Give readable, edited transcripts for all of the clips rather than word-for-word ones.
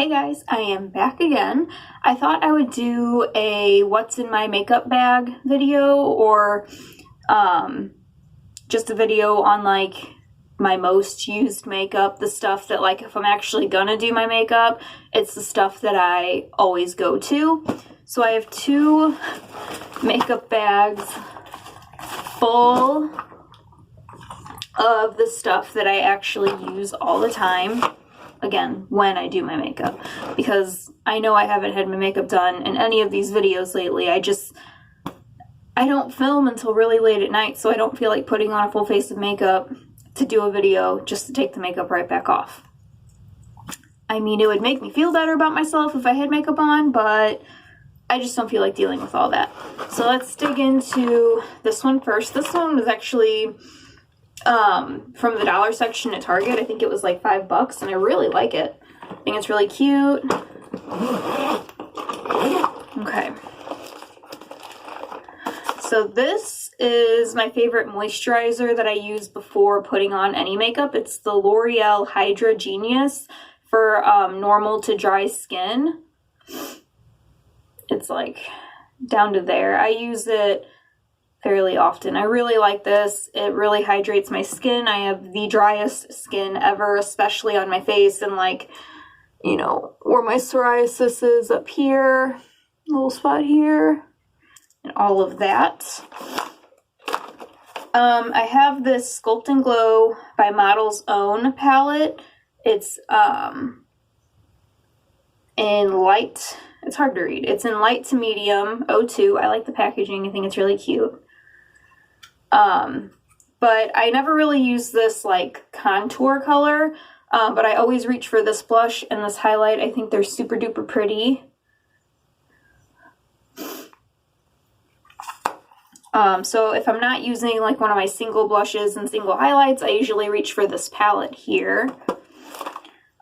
Hey guys, I am back again. I thought I would do a what's in my makeup bag video, or just a video on like my most used makeup, the stuff that like if I'm actually gonna do my makeup, it's the stuff that I always go to. So I have two makeup bags full of the stuff that I actually use all the time. Again, when I do my makeup, because I know I haven't had my makeup done in any of these videos lately. I don't film until really late at night, so I don't feel like putting on a full face of makeup to do a video just to take the makeup right back off. I mean, it would make me feel better about myself if I had makeup on, but I just don't feel like dealing with all that. So let's dig into this one first. This one was actually from the dollar section at Target. I think it was like $5 and I really like it. I think it's really cute. Okay. So this is my favorite moisturizer that I use before putting on any makeup. It's the L'Oreal Hydra Genius for normal to dry skin. It's like down to there. I use it fairly often. I really like this. It really hydrates my skin. I have the driest skin ever, especially on my face and like, you know, where my psoriasis is up here, little spot here, and all of that. I have this Sculpt and Glow by Model's Own palette. It's in light, it's hard to read. It's in light to medium, 02. I like the packaging. I think it's really cute. But I never really use this like contour color, but I always reach for this blush and this highlight. I think they're super duper pretty. So if I'm not using like one of my single blushes and single highlights, I usually reach for this palette here.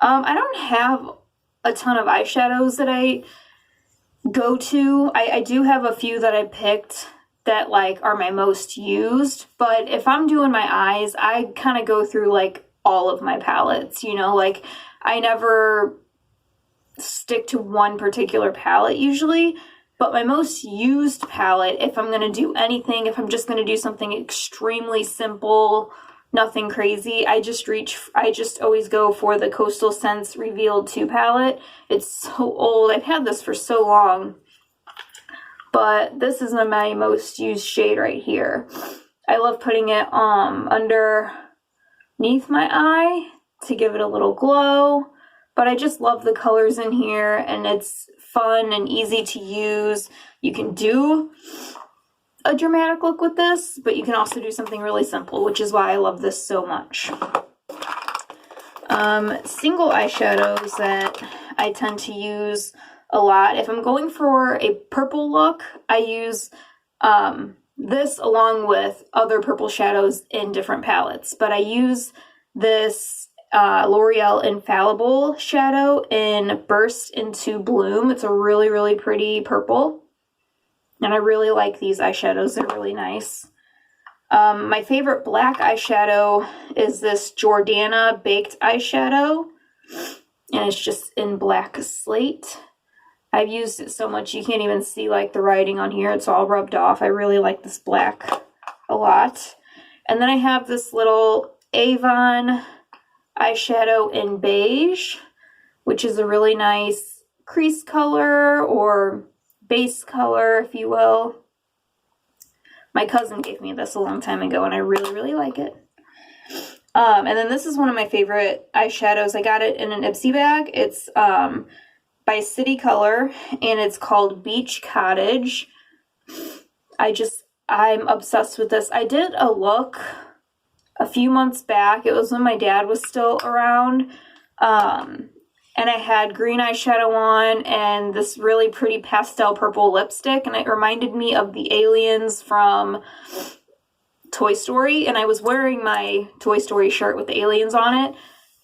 I don't have a ton of eyeshadows that I go to. I do have a few that I picked that like are my most used, but if I'm doing my eyes, I kind of go through like all of my palettes, you know, like I never stick to one particular palette usually, but my most used palette, if I'm going to do anything, if I'm just going to do something extremely simple, nothing crazy, I just always go for the Coastal Scents Revealed 2 palette. It's so old. I've had this for so long. But this is my most used shade right here. I love putting it underneath my eye to give it a little glow. But I just love the colors in here, and it's fun and easy to use. You can do a dramatic look with this, but you can also do something really simple, which is why I love this so much. Single eyeshadows that I tend to use a lot. If I'm going for a purple look, I use this along with other purple shadows in different palettes. But I use this L'Oreal Infallible shadow in Burst Into Bloom. It's a really, really pretty purple. And I really like these eyeshadows. They're really nice. My favorite black eyeshadow is this Jordana Baked eyeshadow. And it's just in Black Slate. I've used it so much you can't even see like the writing on here. It's all rubbed off. I really like this black a lot. And then I have this little Avon eyeshadow in Beige, which is a really nice crease color or base color, if you will. My cousin gave me this a long time ago and I really, really like it. And then this is one of my favorite eyeshadows. I got it in an Ipsy bag. It's by City Color, and it's called Beach Cottage. I'm obsessed with this. I did a look a few months back. It was when my dad was still around, and I had green eyeshadow on and this really pretty pastel purple lipstick, and it reminded me of the aliens from Toy Story, and I was wearing my Toy Story shirt with the aliens on it.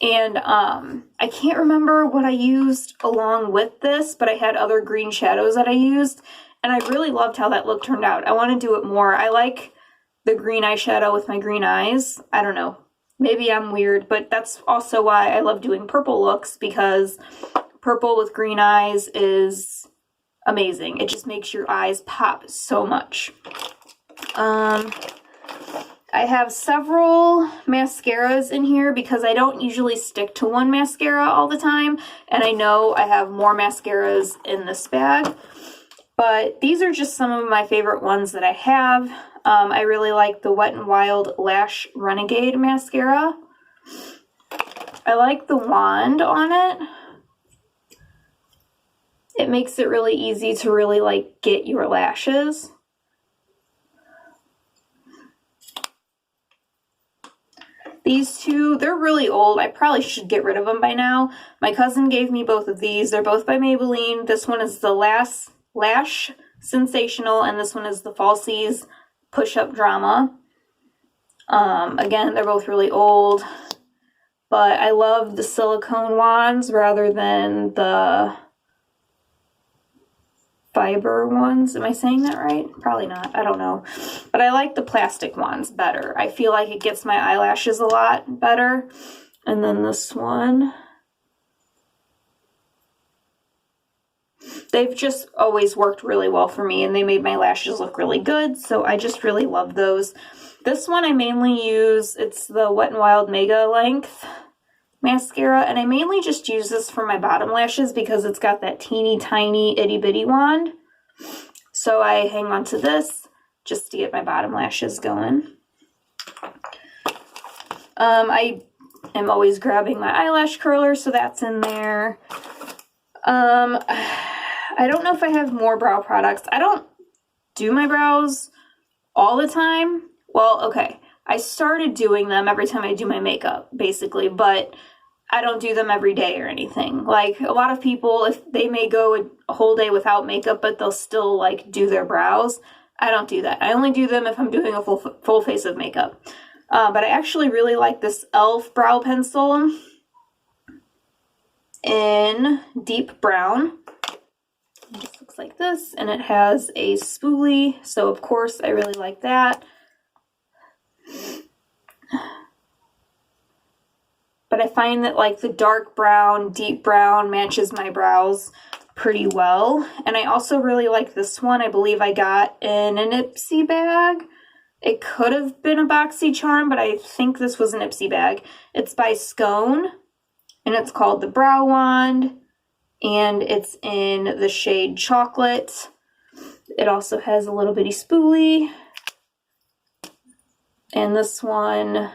And I can't remember what I used along with this, but I had other green shadows that I used, and I really loved how that look turned out. I want to do it more. I like the green eyeshadow with my green eyes. I don't know. Maybe I'm weird, but that's also why I love doing purple looks, because purple with green eyes is amazing. It just makes your eyes pop so much. I have several mascaras in here because I don't usually stick to one mascara all the time, and I know I have more mascaras in this bag, but these are just some of my favorite ones that I have. I really like the Wet n Wild Lash Renegade mascara. I like the wand on it. It makes it really easy to really like get your lashes. These two, they're really old. I probably should get rid of them by now. My cousin gave me both of these. They're both by Maybelline. This one is the Lash Sensational, and this one is the Falsies Push-Up Drama. Again, they're both really old, but I love the silicone wands rather than the fiber ones. Am I saying that right? Probably not. I don't know. But I like the plastic ones better. I feel like it gets my eyelashes a lot better. And then this one. They've just always worked really well for me, and they made my lashes look really good, so I just really love those. This one I mainly use, it's the Wet n Wild Mega Length mascara, and I mainly just use this for my bottom lashes because it's got that teeny tiny itty bitty wand. So I hang on to this just to get my bottom lashes going. I am always grabbing my eyelash curler, so that's in there. I don't know if I have more brow products. I don't do my brows all the time. Well, okay, I started doing them every time I do my makeup, basically, but I don't do them every day or anything. Like, a lot of people, if they may go a whole day without makeup, but they'll still, like, do their brows. I don't do that. I only do them if I'm doing a full face of makeup. But I actually really like this e.l.f. brow pencil in deep brown. It just looks like this, and it has a spoolie, so of course I really like that. But I find that like the dark brown, deep brown matches my brows pretty well. And I also really like this one. I believe I got in an Ipsy bag. It could have been a BoxyCharm, but I think this was an Ipsy bag. It's by Scone, and it's called the Brow Wand, and it's in the shade Chocolate. It also has a little bitty spoolie. And this one,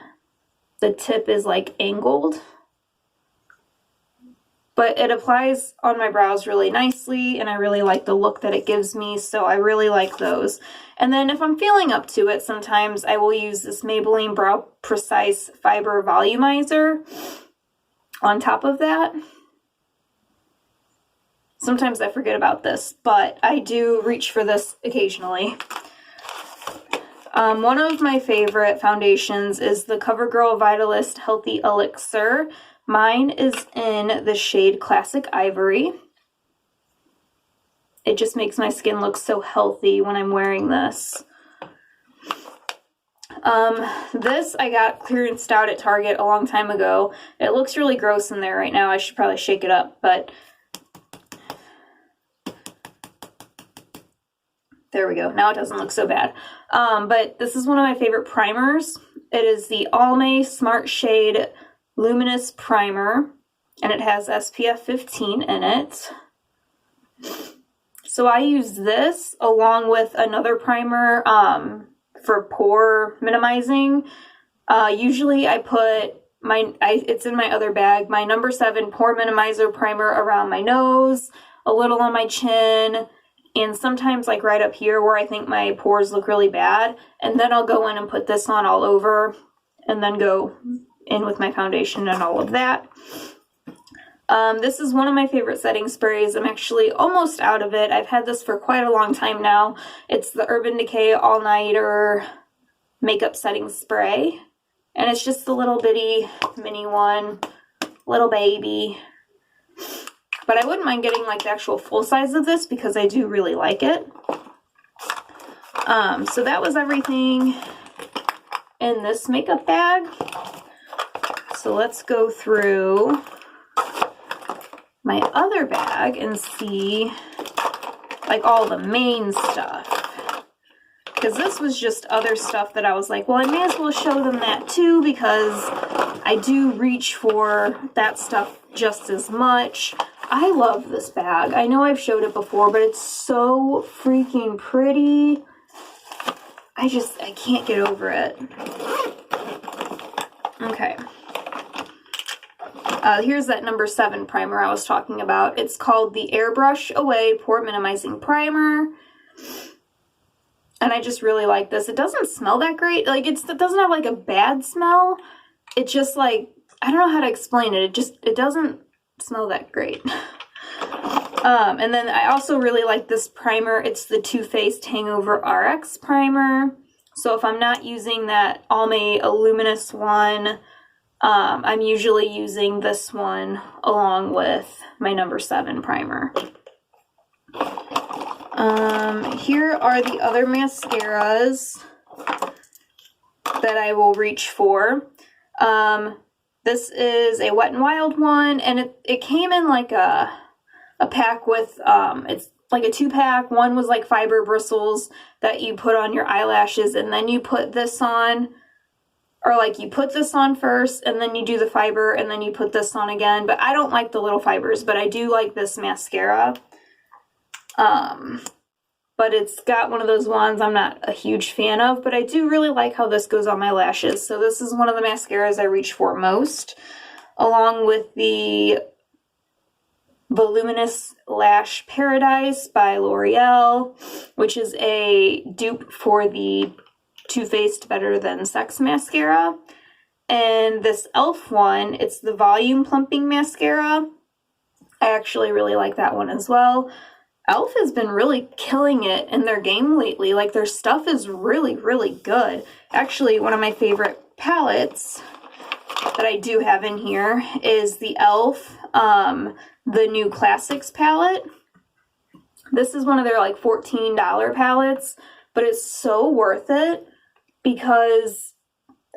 the tip is like angled, but it applies on my brows really nicely, and I really like the look that it gives me, so I really like those. And then if I'm feeling up to it, sometimes I will use this Maybelline Brow Precise Fiber Volumizer on top of that. Sometimes I forget about this, but I do reach for this occasionally. One of my favorite foundations is the CoverGirl Vitalist Healthy Elixir. Mine is in the shade Classic Ivory. It just makes my skin look so healthy when I'm wearing this. This I got clearanced out at Target a long time ago. It looks really gross in there right now. I should probably shake it up, but there we go. Now it doesn't look so bad. But this is one of my favorite primers. It is the Almay Smart Shade Luminous Primer, and it has SPF 15 in it. So I use this along with another primer for pore minimizing. Usually I put it's in my other bag, my number 7 pore minimizer primer around my nose, a little on my chin, and sometimes like right up here where I think my pores look really bad. And then I'll go in and put this on all over and then go in with my foundation and all of that. This is one of my favorite setting sprays. I'm actually almost out of it. I've had this for quite a long time now. It's the Urban Decay All Nighter Makeup Setting Spray. And it's just a little bitty mini one, little baby. But I wouldn't mind getting like the actual full size of this because I do really like it. So that was everything in this makeup bag. So let's go through my other bag and see like all the main stuff. Because this was just other stuff that I was like, well, I may as well show them that too, because I do reach for that stuff just as much. I love this bag. I know I've showed it before, but it's so freaking pretty. I can't get over it. Okay. Here's that number 7 primer I was talking about. It's called the Airbrush Away Pore Minimizing Primer. And I just really like this. It doesn't smell that great. Like, it doesn't have like a bad smell. It just like, I don't know how to explain it. It doesn't smell that great. And then I also really like this primer. It's the Too Faced Hangover RX primer. So if I'm not using that Almay Luminous one, I'm usually using this one along with my number 7 primer. Here are the other mascaras that I will reach for. This is a Wet n Wild one, and it came in like a pack with, it's like a 2-pack. One was like fiber bristles that you put on your eyelashes, and then you put this on, or like you put this on first, and then you do the fiber, and then you put this on again. But I don't like the little fibers, but I do like this mascara. But it's got one of those ones I'm not a huge fan of, but I do really like how this goes on my lashes. So this is one of the mascaras I reach for most, along with the Voluminous Lash Paradise by L'Oreal, which is a dupe for the Too Faced Better Than Sex mascara. And this e.l.f. one, it's the Volume Plumping Mascara. I actually really like that one as well. e.l.f. has been really killing it in their game lately. Like, their stuff is really, really good. Actually, one of my favorite palettes that I do have in here is the e.l.f. The New Classics palette. This is one of their like $14 palettes, but it's so worth it because,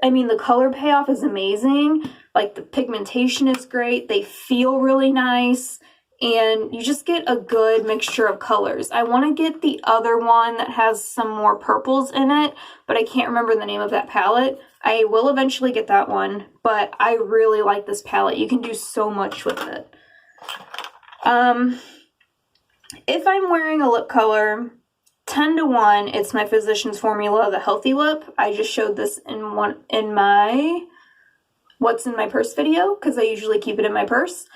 I mean, the color payoff is amazing. Like, the pigmentation is great. They feel really nice. And you just get a good mixture of colors. I want to get the other one that has some more purples in it, but I can't remember the name of that palette. I will eventually get that one, but I really like this palette. You can do so much with it. If I'm wearing a lip color, 10 to 1, it's my Physicians Formula, the Healthy Lip. I just showed this in my What's in My Purse video, because I usually keep it in my purse.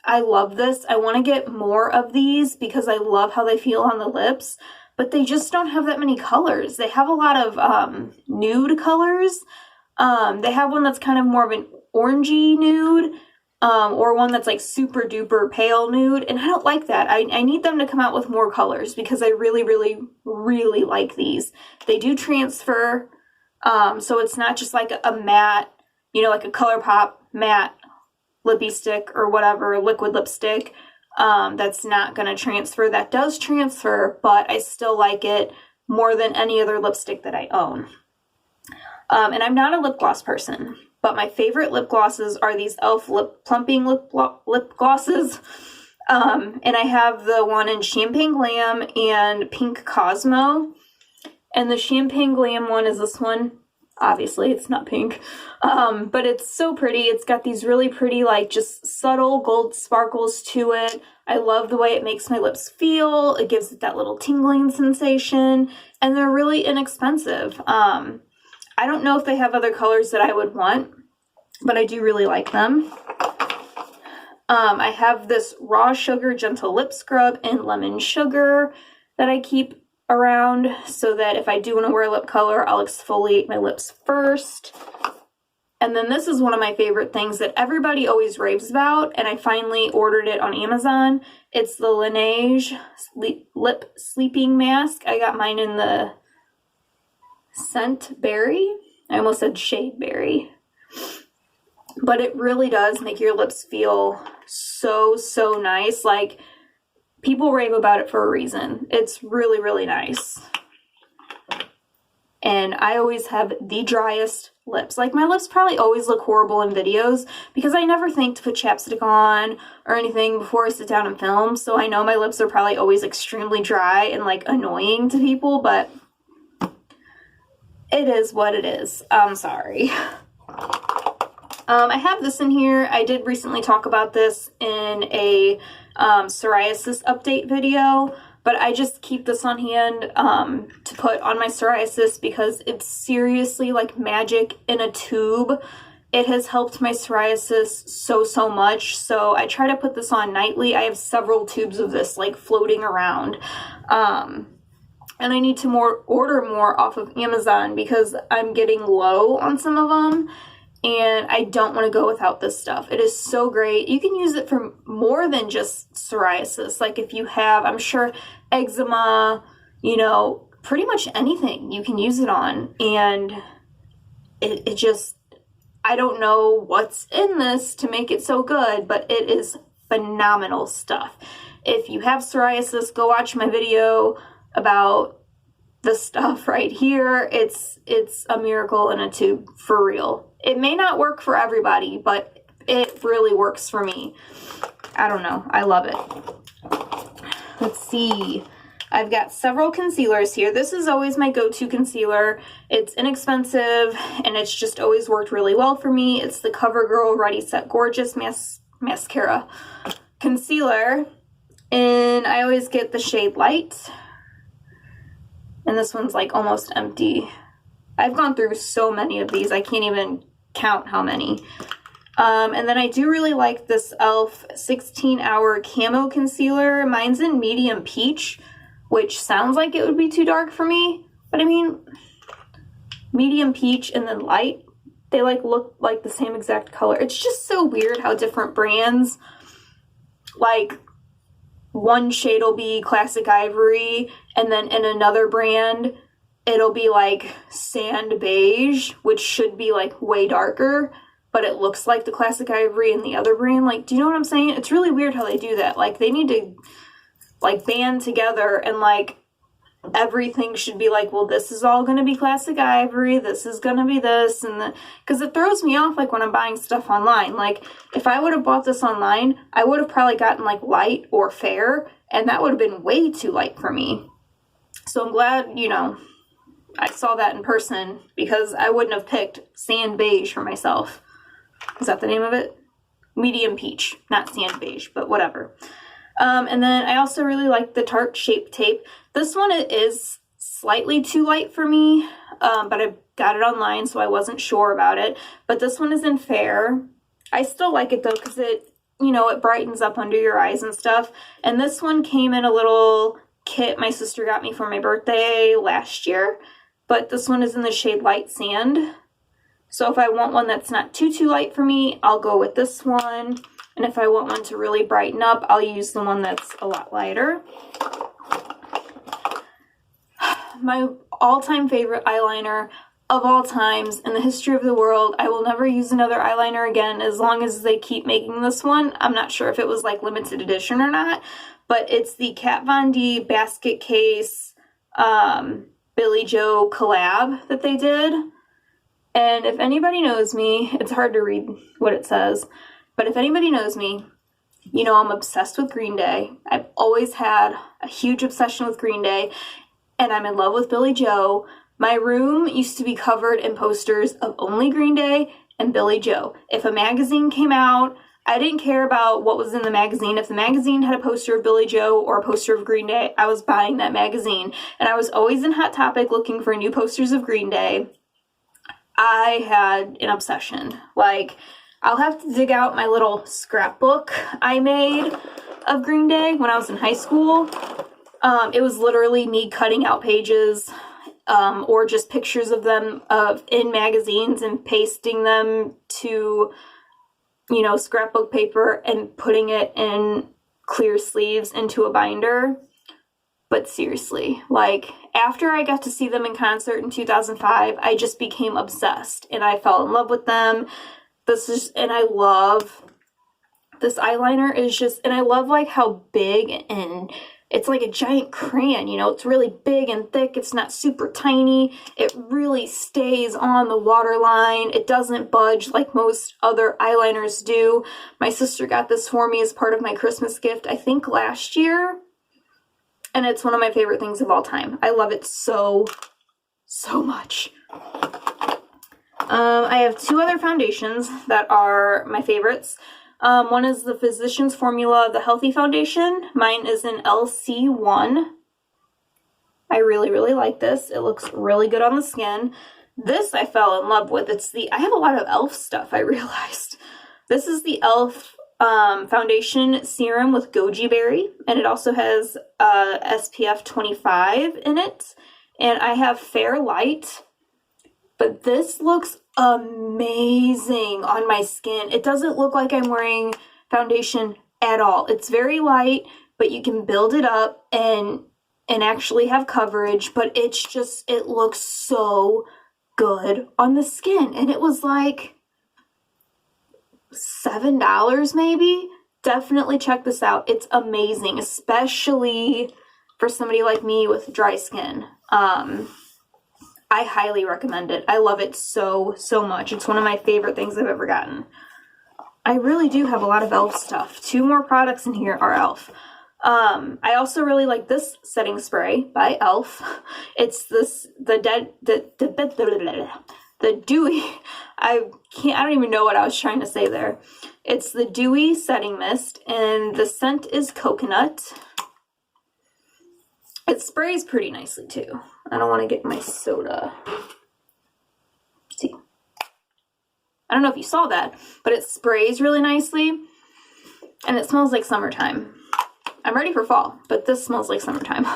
I love this. I want to get more of these because I love how they feel on the lips, but they just don't have that many colors. They have a lot of nude colors. They have one that's kind of more of an orangey nude, or one that's like super duper pale nude, and I don't like that. I need them to come out with more colors because I really, really, really like these. They do transfer, so it's not just like a matte, you know, like a ColourPop matte lippy stick or whatever, liquid lipstick, that's not going to transfer. That does transfer, but I still like it more than any other lipstick that I own. And I'm not a lip gloss person, but my favorite lip glosses are these e.l.f. lip plumping lip glosses. And I have the one in Champagne Glam and Pink Cosmo. And the Champagne Glam one is this one. Obviously, it's not pink, but it's so pretty. It's got these really pretty, like, just subtle gold sparkles to it. I love the way it makes my lips feel. It gives it that little tingling sensation, and they're really inexpensive. I don't know if they have other colors that I would want, but I do really like them. I have this Raw Sugar Gentle Lip Scrub in Lemon Sugar that I keep around so that if I do want to wear a lip color, I'll exfoliate my lips first. And then this is one of my favorite things that everybody always raves about, and I finally ordered it on Amazon. It's the Laneige Lip Sleeping Mask. I got mine in the scent berry. I almost said shade berry. But it really does make your lips feel so, so nice. Like, people rave about it for a reason. It's really, really nice. and I always have the driest lips. Like, my lips probably always look horrible in videos because I never think to put chapstick on or anything before I sit down and film, so I know my lips are probably always extremely dry and, like, annoying to people, but it is what it is. I'm sorry. I have this in here. I did recently talk about this in a psoriasis update video, but I just keep this on hand to put on my psoriasis because it's seriously like magic in a tube. It has helped my psoriasis so much, so I try to put this on nightly. I have several tubes of this like floating around. And I need to order more off of Amazon because I'm getting low on some of them. And I don't want to go without this stuff. It is so great. You can use it for more than just psoriasis. Like if you have, I'm sure, eczema, you know, pretty much anything you can use it on. And it just, I don't know what's in this to make it so good, but it is phenomenal stuff. If you have psoriasis, go watch my video about the stuff right here. It's a miracle in a tube, for real. It may not work for everybody, but it really works for me. I don't know. I love it. Let's see. I've got several concealers here. This is always my go-to concealer. It's inexpensive, and it's just always worked really well for me. It's the CoverGirl Ready Set Gorgeous Mascara Concealer, and I always get the shade Light. And this one's like almost empty. I've gone through so many of these, I can't even count how many. And then I do really like this e.l.f. 16-hour camo concealer. Mine's in medium peach, which sounds like it would be too dark for me. But I mean, medium peach and then light, they like look like the same exact color. It's just so weird how different brands, like one shade will be classic ivory, and then in another brand, it'll be like sand beige, which should be like way darker, but it looks like the classic ivory in the other brand. Like, do you know what I'm saying? It's really weird how they do that. Like, they need to like band together, and like everything should be like, well, this is all going to be classic ivory, this is going to be this, and because it throws me off like when I'm buying stuff online. Like, if I would have bought this online, I would have probably gotten like light or fair, and that would have been way too light for me. So I'm glad, you know, I saw that in person, because I wouldn't have picked sand beige for myself. Is that the name of it? Medium peach, not sand beige, but whatever. And then I also really like the Tarte Shape Tape. This one is slightly too light for me, but I got it online, so I wasn't sure about it. But this one is in Fair. I still like it though, because it, you know, it brightens up under your eyes and stuff. And this one came in a little kit my sister got me for my birthday last year. But this one is in the shade Light Sand. So if I want one that's not too light for me, I'll go with this one. And if I want one to really brighten up, I'll use the one that's a lot lighter. My all-time favorite eyeliner of all times in the history of the world. I will never use another eyeliner again as long as they keep making this one. I'm not sure if it was like limited edition or not, but it's the Kat Von D Basket Case Billy Joe collab that they did. And if anybody knows me, it's hard to read what it says, but if anybody knows me, you know I'm obsessed with Green Day. I've always had a huge obsession with Green Day, and I'm in love with Billy Joe. My room used to be covered in posters of only Green Day and Billy Joe. If a magazine came out, I didn't care about what was in the magazine. If the magazine had a poster of Billy Joe or a poster of Green Day, I was buying that magazine. And I was always in Hot Topic looking for new posters of Green Day. I had an obsession. Like, I'll have to dig out my little scrapbook I made of Green Day when I was in high school. It was literally me cutting out pages or just pictures of them in magazines and pasting them to, you know, scrapbook paper and putting it in clear sleeves into a binder. But seriously, like, after I got to see them in concert in 2005, I just became obsessed and I fell in love with them. And I love this eyeliner is just, and I love like how big and it's like a giant crayon, you know, it's really big and thick, it's not super tiny, it really stays on the waterline, it doesn't budge like most other eyeliners do. My sister got this for me as part of my Christmas gift, I think last year, and it's one of my favorite things of all time. I love it so much. I have two other foundations that are my favorites. One is the Physicians Formula, the Healthy Foundation. Mine is in LC1. I really like this. It looks really good on the skin. This I fell in love with. I have a lot of e.l.f. stuff, I realized. This is the e.l.f. Foundation Serum with Goji Berry, and it also has SPF 25 in it. And I have Fair Light, but this looks amazing on my skin. It doesn't look like I'm wearing foundation at all. It's very light, but you can build it up and actually have coverage, but it looks so good on the skin. And it was like $7 maybe. Definitely check this out. It's amazing, especially for somebody like me with dry skin. I highly recommend it. I love it so much. It's one of my favorite things I've ever gotten. I really do have a lot of e.l.f. stuff. Two more products in here are e.l.f. I also really like this setting spray by e.l.f. It's the Dewy. I don't even know what I was trying to say there. It's the Dewy Setting Mist, and the scent is coconut. It sprays pretty nicely too. I don't want to get my soda. See. I don't know if you saw that, but it sprays really nicely and it smells like summertime. I'm ready for fall, but this smells like summertime.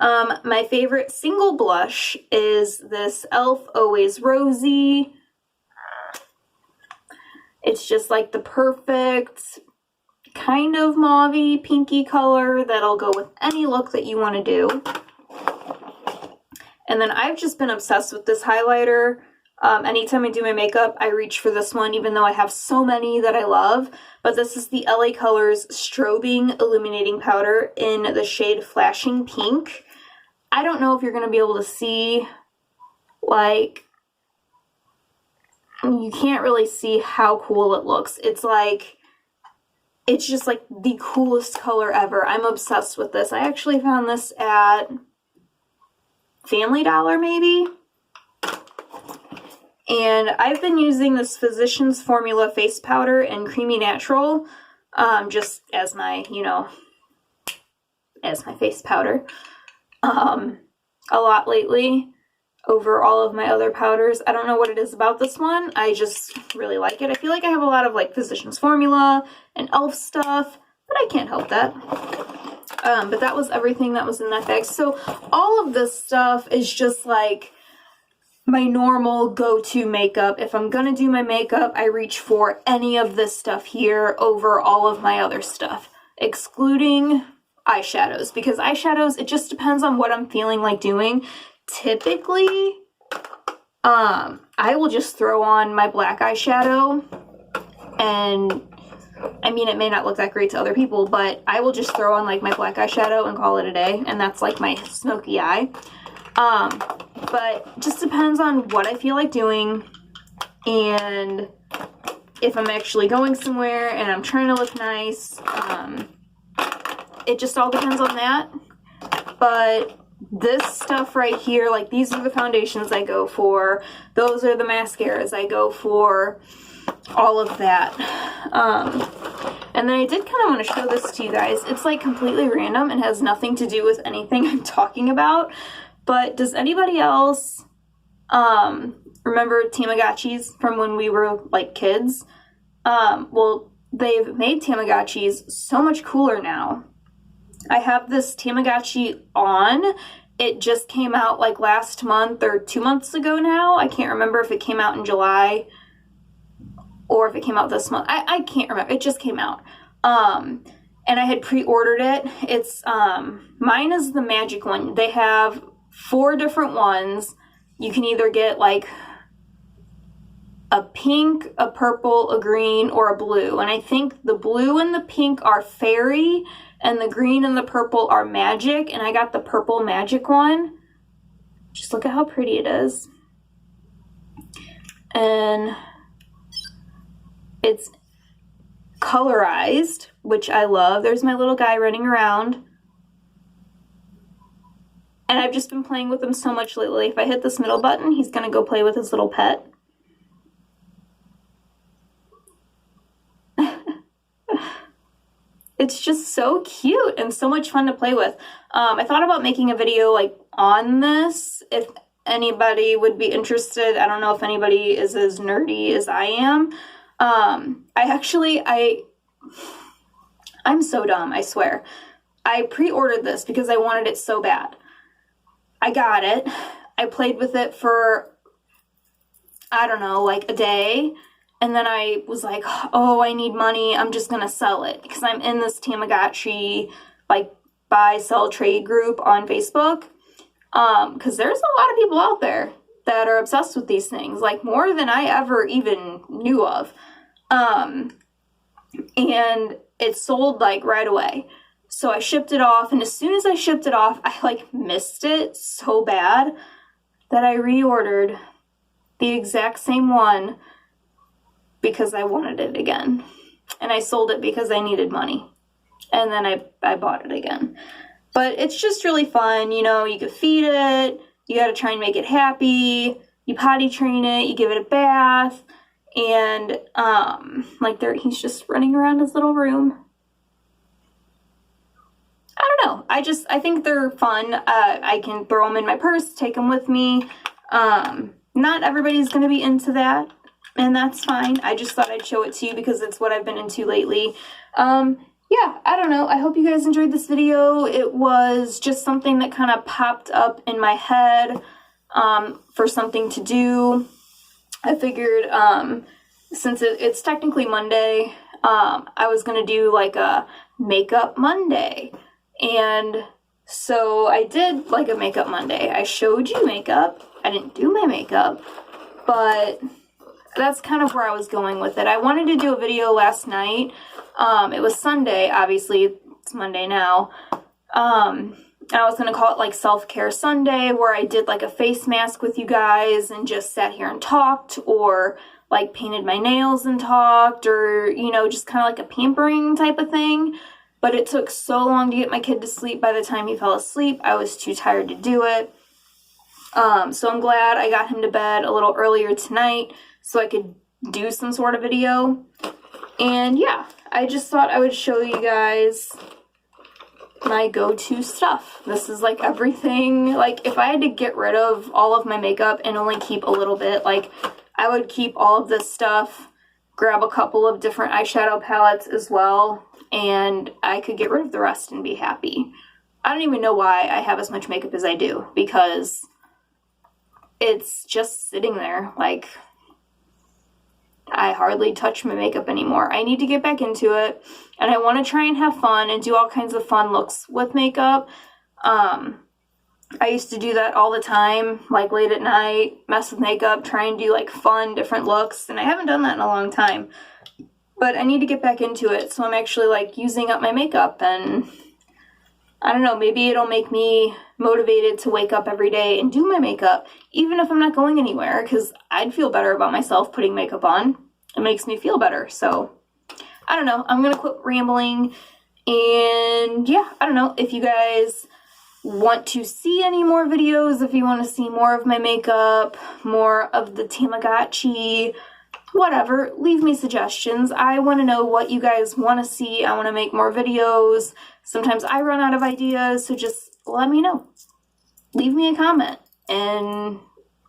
My favorite single blush is this e.l.f. Always Rosy. It's just like the perfect kind of mauve-y, pinky color that'll go with any look that you want to do. And then I've just been obsessed with this highlighter. Anytime I do my makeup, I reach for this one, even though I have so many that I love. But this is the LA Colors Strobing Illuminating Powder in the shade Flashing Pink. I don't know if you're going to be able to see, like, you can't really see how cool it looks. It's just like the coolest color ever. I'm obsessed with this. I actually found this at Family Dollar maybe. And I've been using this Physicians Formula face powder in Creamy Natural just as my, as my face powder a lot lately over all of my other powders. I don't know what it is about this one. I just really like it. I feel like I have a lot of like Physicians Formula and e.l.f. stuff, but I can't help that. But that was everything that was in that bag. So all of this stuff is just like my normal go-to makeup. If I'm gonna do my makeup, I reach for any of this stuff here over all of my other stuff, excluding eyeshadows, because eyeshadows, it just depends on what I'm feeling like doing. Typically, I will just throw on my black eyeshadow, and I mean, it may not look that great to other people, but I will just throw on like my black eyeshadow and call it a day, and that's like my smoky eye. But just depends on what I feel like doing, and if I'm actually going somewhere and I'm trying to look nice. It just all depends on that. But this stuff right here, like these are the foundations I go for. Those are the mascaras I go for. All of that. And then I did kind of want to show this to you guys. It's like completely random and has nothing to do with anything I'm talking about. But does anybody else remember Tamagotchis from when we were like kids? Well, they've made Tamagotchis so much cooler now. I have this Tamagotchi on. It just came out like last month or 2 months ago now. I can't remember if it came out in July or if it came out this month. I can't remember. It just came out. And I had pre-ordered it. It's mine is the magic one. They have 4 different ones. You can either get like a pink, a purple, a green, or a blue. And I think the blue and the pink are fairy, and the green and the purple are magic, and I got the purple magic one. Just look at how pretty it is. And it's colorized, which I love. There's my little guy running around. And I've just been playing with him so much lately. If I hit this middle button, he's gonna go play with his little pet. It's just so cute and so much fun to play with. I thought about making a video like on this if anybody would be interested. I don't know if anybody is as nerdy as I am. I'm so dumb, I swear. I pre-ordered this because I wanted it so bad. I got it. I played with it for, I don't know, like a day. And then I was like, oh, I need money. I'm just going to sell it. Because I'm in this Tamagotchi, like, buy, sell, trade group on Facebook. Because there's a lot of people out there that are obsessed with these things. Like, more than I ever even knew of. And it sold, like, right away. So I shipped it off. And as soon as I shipped it off, I, like, missed it so bad that I reordered the exact same one because I wanted it again. And I sold it because I needed money. And then I bought it again. But it's just really fun, you know, you can feed it, you gotta try and make it happy, you potty train it, you give it a bath, and like he's just running around his little room. I don't know, I think they're fun. I can throw them in my purse, take them with me. Not everybody's gonna be into that. And that's fine. I just thought I'd show it to you because it's what I've been into lately. Yeah, I don't know. I hope you guys enjoyed this video. It was just something that kind of popped up in my head for something to do. I figured since it's technically Monday, I was going to do like a Makeup Monday. And so I did like a Makeup Monday. I showed you makeup. I didn't do my makeup, but that's kind of where I was going with it. I wanted to do a video last night. It was Sunday, obviously, it's Monday now. And I was going to call it like Self-Care Sunday, where I did like a face mask with you guys and just sat here and talked, or like painted my nails and talked, or, you know, just kind of like a pampering type of thing. But it took so long to get my kid to sleep. By the time he fell asleep, I was too tired to do it. So I'm glad I got him to bed a little earlier tonight so I could do some sort of video. And yeah, I just thought I would show you guys my go-to stuff. This is like everything. Like if I had to get rid of all of my makeup and only keep a little bit, like I would keep all of this stuff, grab a couple of different eyeshadow palettes as well, and I could get rid of the rest and be happy. I don't even know why I have as much makeup as I do, because it's just sitting there. Like, I hardly touch my makeup anymore. I need to get back into it, and I want to try and have fun and do all kinds of fun looks with makeup. I used to do that all the time, like late at night, mess with makeup, try and do like fun, different looks, and I haven't done that in a long time. But I need to get back into it, so I'm actually like using up my makeup, and I don't know, maybe it'll make me motivated to wake up every day and do my makeup, even if I'm not going anywhere, because I'd feel better about myself putting makeup on. It makes me feel better, so I don't know. I'm going to quit rambling, and yeah, I don't know if you guys want to see any more videos, if you want to see more of my makeup, more of the Tamagotchi, whatever, leave me suggestions. I want to know what you guys want to see. I want to make more videos. Sometimes I run out of ideas, so just let me know. Leave me a comment, and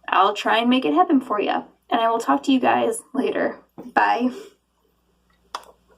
I'll try and make it happen for you. And I will talk to you guys later. Bye.